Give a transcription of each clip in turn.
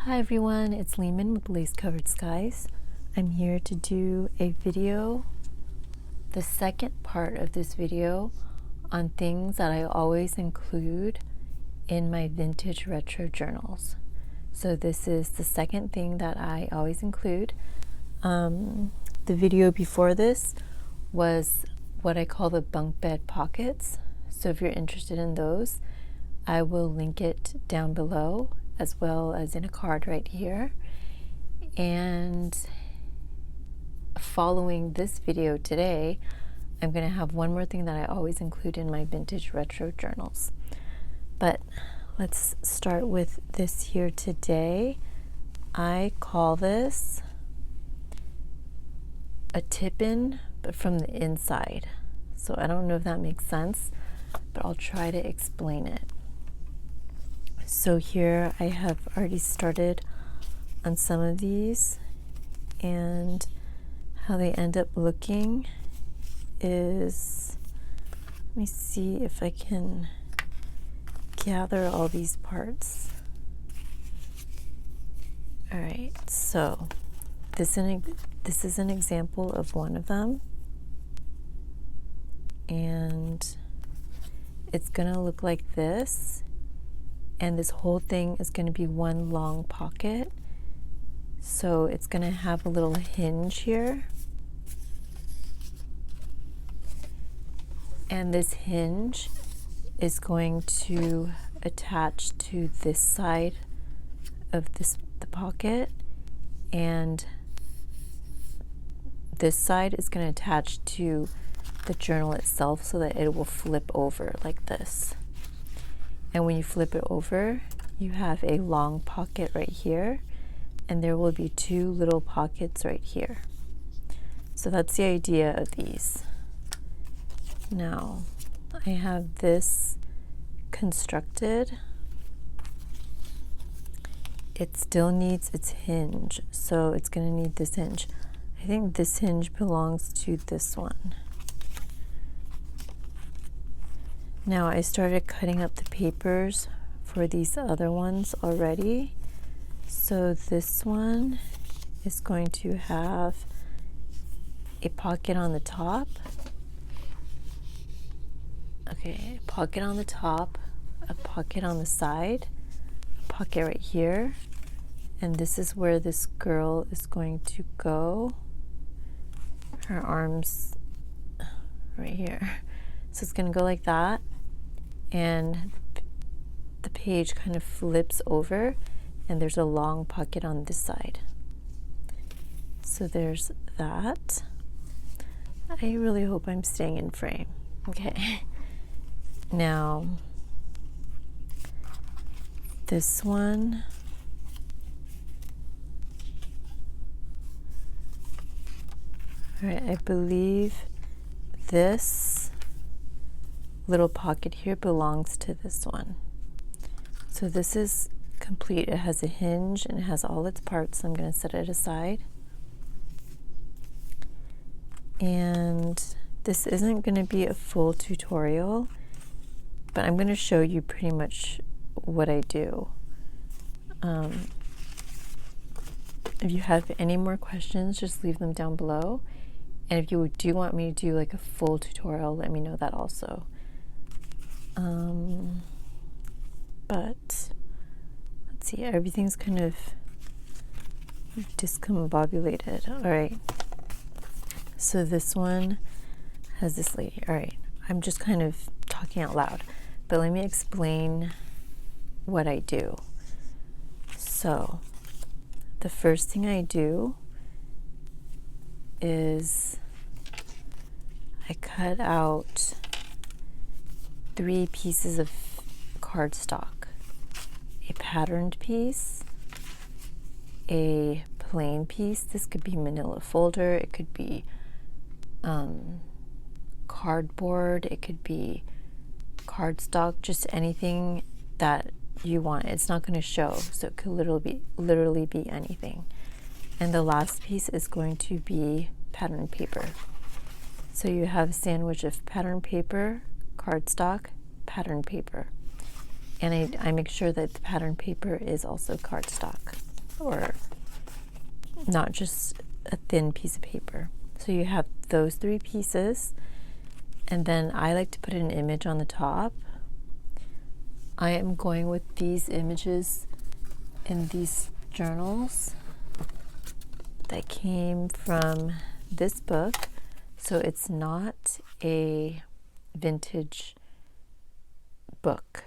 Hi everyone, it's Lehman with Lace Covered Skies. I'm here to do a video, the second part of this video, on things that I always include in my vintage retro journals. So this is the second thing that I always include. The video before this was what I call the bunk bed pockets. So if you're interested in those, I will link it down below, as well as in a card right here. And following this video today, I'm going to have one more thing that I always include in my vintage retro journals. But let's start with this here today. I call this a tip-in, but from the inside. So I don't know if that makes sense, but I'll try to explain it. So here I have already started on some of these, and how they end up looking is, let me see if I can gather all these parts. All right, so this is an example of one of them, and it's gonna look like this. And this whole thing is going to be one long pocket. So it's going to have a little hinge here. And this hinge is going to attach to this side of the pocket. And this side is going to attach to the journal itself so that it will flip over like this. And when you flip it over, you have a long pocket right here, and there will be two little pockets right here. So that's the idea of these. Now, I have this constructed. It still needs its hinge, so it's going to need this hinge. I think this hinge belongs to this one. Now I started cutting up the papers for these other ones already. So this one is going to have a pocket on the top. Okay, a pocket on the top, a pocket on the side, a pocket right here. And this is where this girl is going to go. Her arms right here. So it's going to go like that. And the page kind of flips over, and there's a long pocket on this side. So there's that. I really hope I'm staying in frame. Okay. Now, this one. All right, I believe this little pocket here belongs to this one. So this is complete. It has a hinge and it has all its parts. So I'm going to set it aside. And this isn't going to be a full tutorial, but I'm going to show you pretty much what I do. If you have any more questions, just leave them down below. And if you do want me to do like a full tutorial, let me know that also. But let's see, everything's kind of discombobulated. All right, so this one has this lady. All right, I'm just kind of talking out loud, but let me explain what I do. So the first thing I do is I cut out 3 pieces of cardstock, a patterned piece, a plain piece. This could be manila folder, it could be cardboard, it could be cardstock, just anything that you want. It's not going to show, so it could literally be anything. And the last piece is going to be pattern paper. So you have a sandwich of pattern paper, cardstock, pattern paper. And I make sure that the pattern paper is also cardstock. or not just a thin piece of paper. So you have those 3 pieces, and then I like to put an image on the top. I am going with these images in these journals that came from this book. So it's not a vintage book.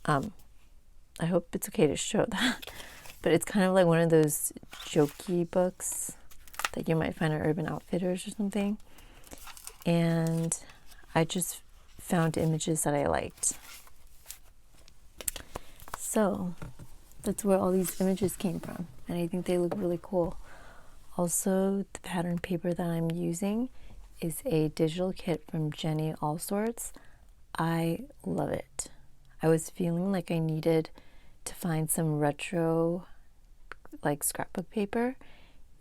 I hope it's okay to show that, but it's kind of like one of those jokey books that you might find at Urban Outfitters or something. And I just found images that I liked. So that's where all these images came from, and I think they look really cool. Also, the pattern paper that I'm using is a digital kit from Jenny Allsorts. I love it. I was feeling like I needed to find some retro, like scrapbook paper,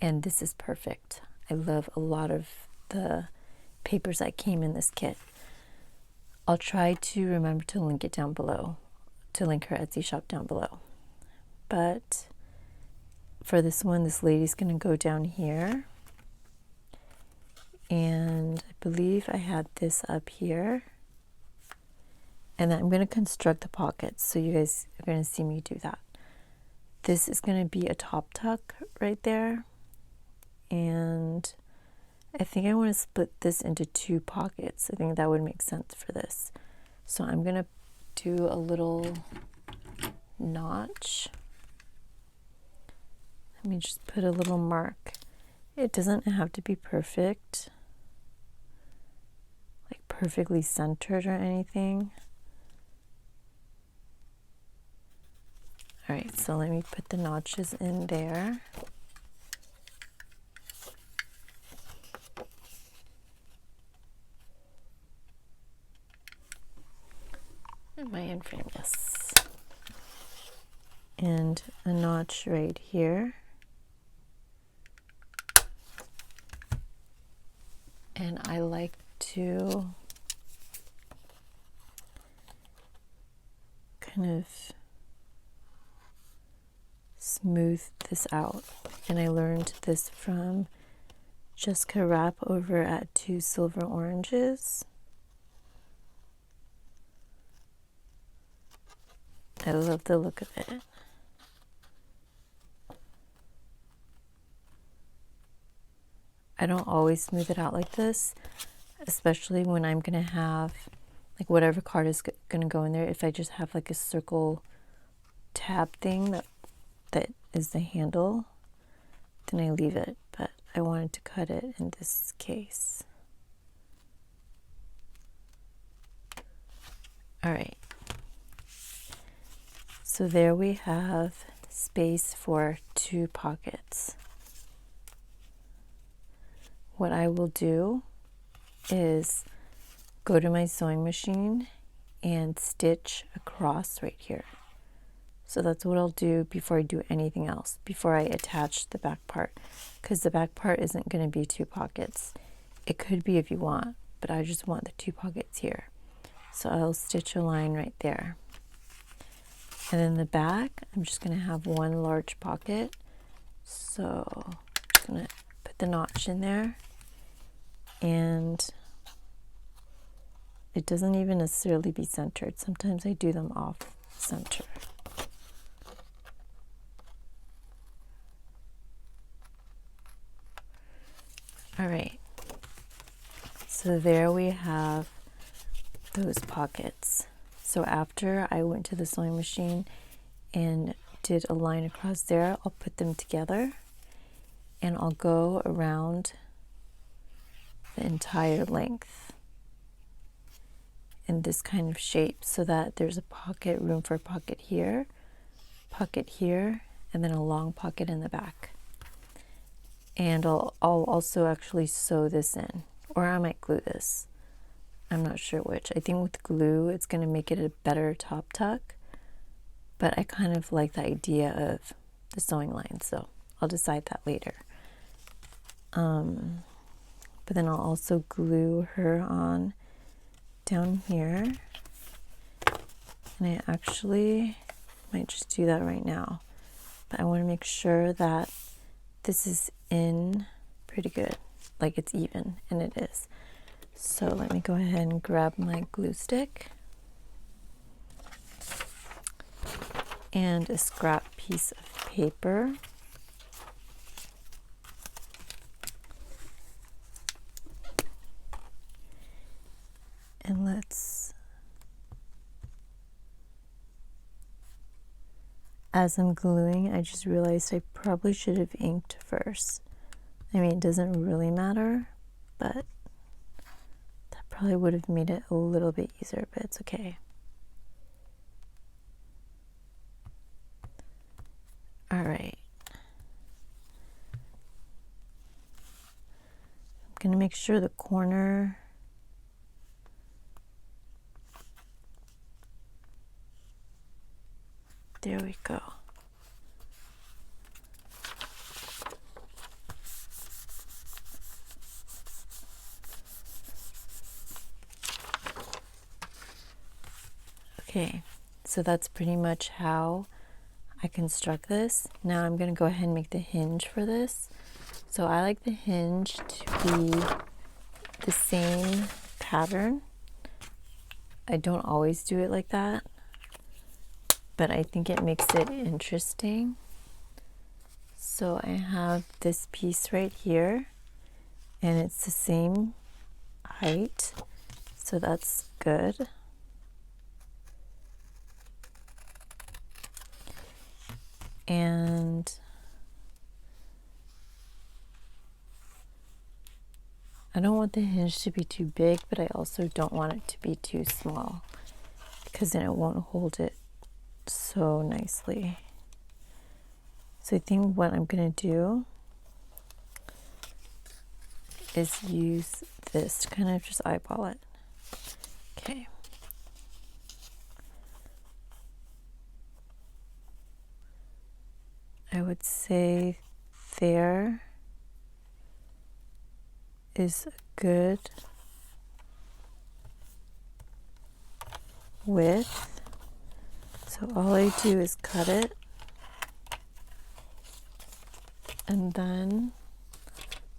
and this is perfect. I love a lot of the papers that came in this kit. I'll try to remember to link it down below, to link her Etsy shop down below. But for this one, this lady's going to go down here, and I believe I had this up here, and then I'm going to construct the pockets, so you guys are going to see me do that. This is going to be a top tuck right there, and I think I want to split this into 2 pockets. I think that would make sense for this. So I'm going to do a little notch. Let me just put a little mark. It doesn't have to be perfect, like perfectly centered or anything. All right, so let me put the notches in there. And my end frame, yes. And a notch right here. And I like to kind of smooth this out. And I learned this from Jessica Rapp over at Two Silver Oranges. I love the look of it. I don't always smooth it out like this, especially when I'm going to have like whatever card is going to go in there. If I just have like a circle tab thing that is the handle, then I leave it. But I wanted to cut it in this case. All right. So there we have space for 2 pockets. What I will do is go to my sewing machine and stitch across right here. So that's what I'll do before I do anything else, before I attach the back part, because the back part isn't going to be 2 pockets. It could be if you want, but I just want the 2 pockets here. So I'll stitch a line right there. And then the back, I'm just going to have 1 large pocket. So I'm going to put the notch in there. And it doesn't even necessarily be centered. Sometimes I do them off center. All right. So there we have those pockets. So after I went to the sewing machine and did a line across there, I'll put them together and I'll go around the entire length in this kind of shape so that there's a pocket, room for a pocket here, and then a long pocket in the back. And I'll also actually sew this in, or I might glue this. I'm not sure which. I think with glue it's going to make it a better top tuck, but I kind of like the idea of the sewing line, so I'll decide that later. But then I'll also glue her on down here. And I actually might just do that right now. but I want to make sure that this is in pretty good, like it's even, and it is. So let me go ahead and grab my glue stick and a scrap piece of paper. And let's, as I'm gluing, I just realized I probably should have inked first. I mean, it doesn't really matter, but that probably would have made it a little bit easier, but it's okay. All right. I'm gonna make sure the corner there we go. Okay, so that's pretty much how I construct this. Now I'm going to go ahead and make the hinge for this. So I like the hinge to be the same pattern. I don't always do it like that, but I think it makes it interesting. So I have this piece right here, and it's the same height, so that's good. And I don't want the hinge to be too big, but I also don't want it to be too small, because then it won't hold it so nicely. So I think what I'm going to do is use this to kind of just eyeball it. Okay. I would say there is a good width. So all I do is cut it and then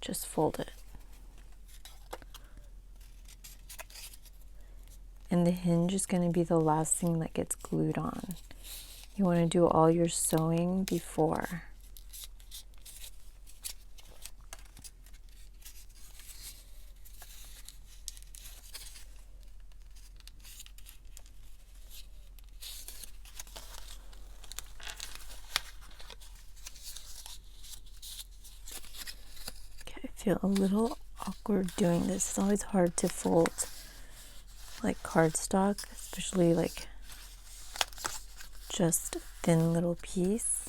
just fold it. And the hinge is going to be the last thing that gets glued on. You want to do all your sewing before. Okay, I feel a little awkward doing this. It's always hard to fold like cardstock, especially like just a thin little piece.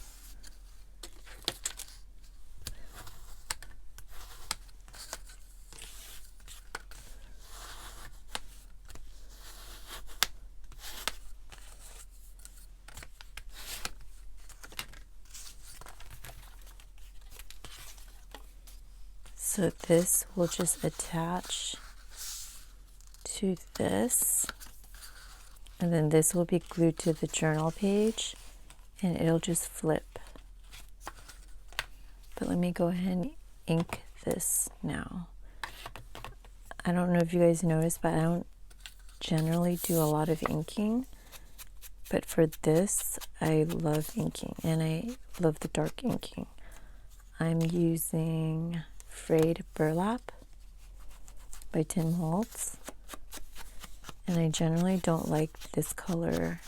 So this will just attach to this, and then this will be glued to the journal page, and it'll just flip. But let me go ahead and ink this now. I don't know if you guys noticed, but I don't generally do a lot of inking, but for this I love inking, and I love the dark inking. I'm using Frayed Burlap by Tim Holtz, and I generally don't like this color,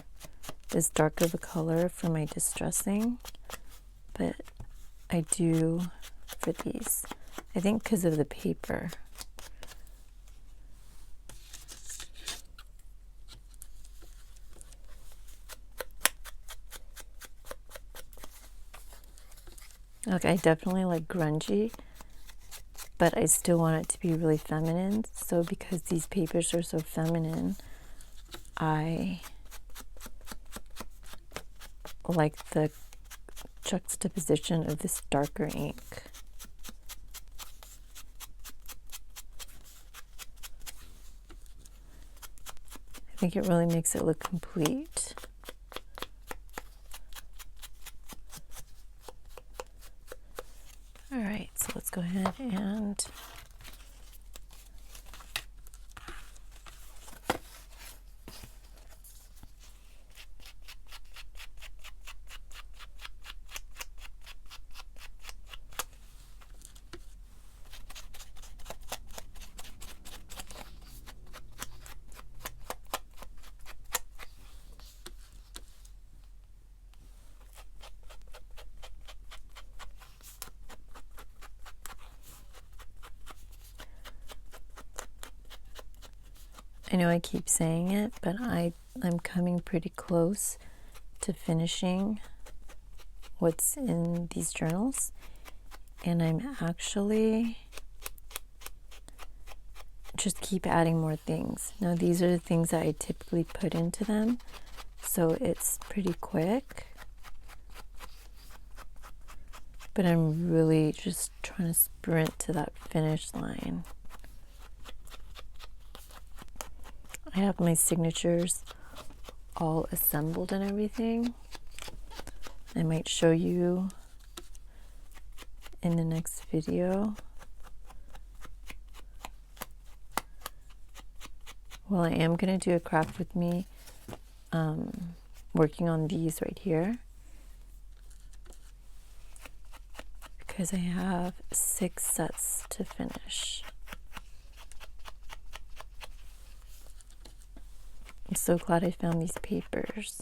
this dark of a color for my distressing, but I do for these. I think because of the paper. Okay, I definitely like grungy, but I still want it to be really feminine. So because these papers are so feminine, I like the juxtaposition of this darker ink. I think it really makes it look complete. let's go ahead and I know I keep saying it, but I'm coming pretty close to finishing what's in these journals, and I'm actually just keep adding more things. Now these are the things that I typically put into them, so it's pretty quick, but I'm really just trying to sprint to that finish line. I have my signatures all assembled and everything. I might show you in the next video. Well, I am going to do a craft with me working on these right here, because I have 6 sets to finish. I'm so glad I found these papers.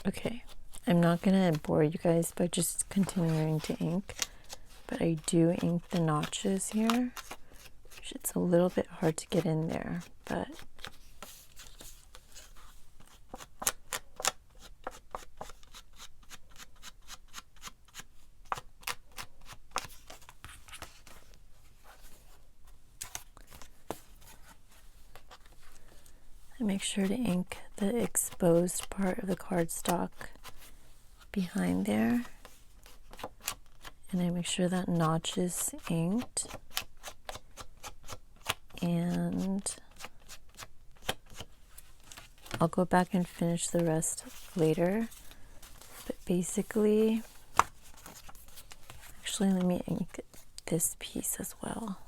Okay, I'm not going to bore you guys by just continuing to ink, but I do ink the notches here. It's a little bit hard to get in there, but I make sure to ink the exposed part of the cardstock behind there, and I make sure that notch is inked. And I'll go back and finish the rest later, but basically, actually let me ink this piece as well.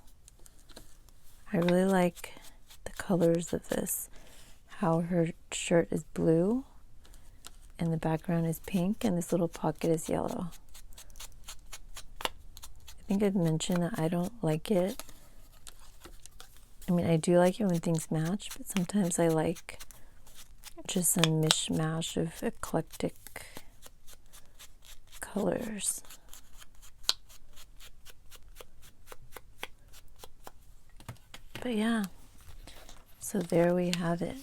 I really like the colors of this, how her shirt is blue and the background is pink and this little pocket is yellow. I think I've mentioned that I don't like it. I mean, I do like it when things match, but sometimes I like just a mishmash of eclectic colors. But yeah, so there we have it.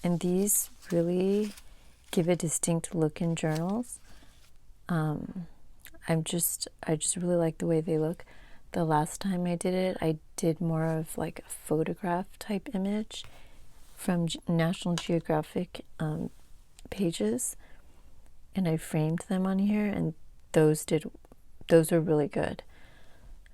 And these really give a distinct look in journals. I just really like the way they look. The last time I did it, I did more of like a photograph type image from National Geographic pages, and I framed them on here, and those were really good.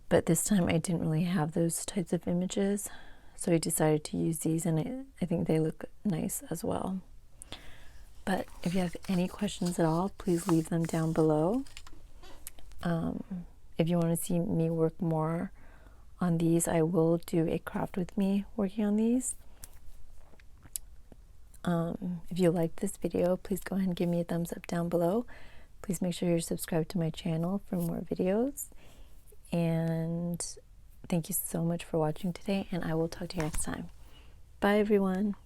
But this time I didn't really have those types of images, so I decided to use these, and I think they look nice as well. But if you have any questions at all, please leave them down below. If you want to see me work more on these, I will do a craft with me working on these. If you liked this video, please go ahead and give me a thumbs up down below. Please make sure you're subscribed to my channel for more videos. And thank you so much for watching today, and I will talk to you next time. Bye, everyone.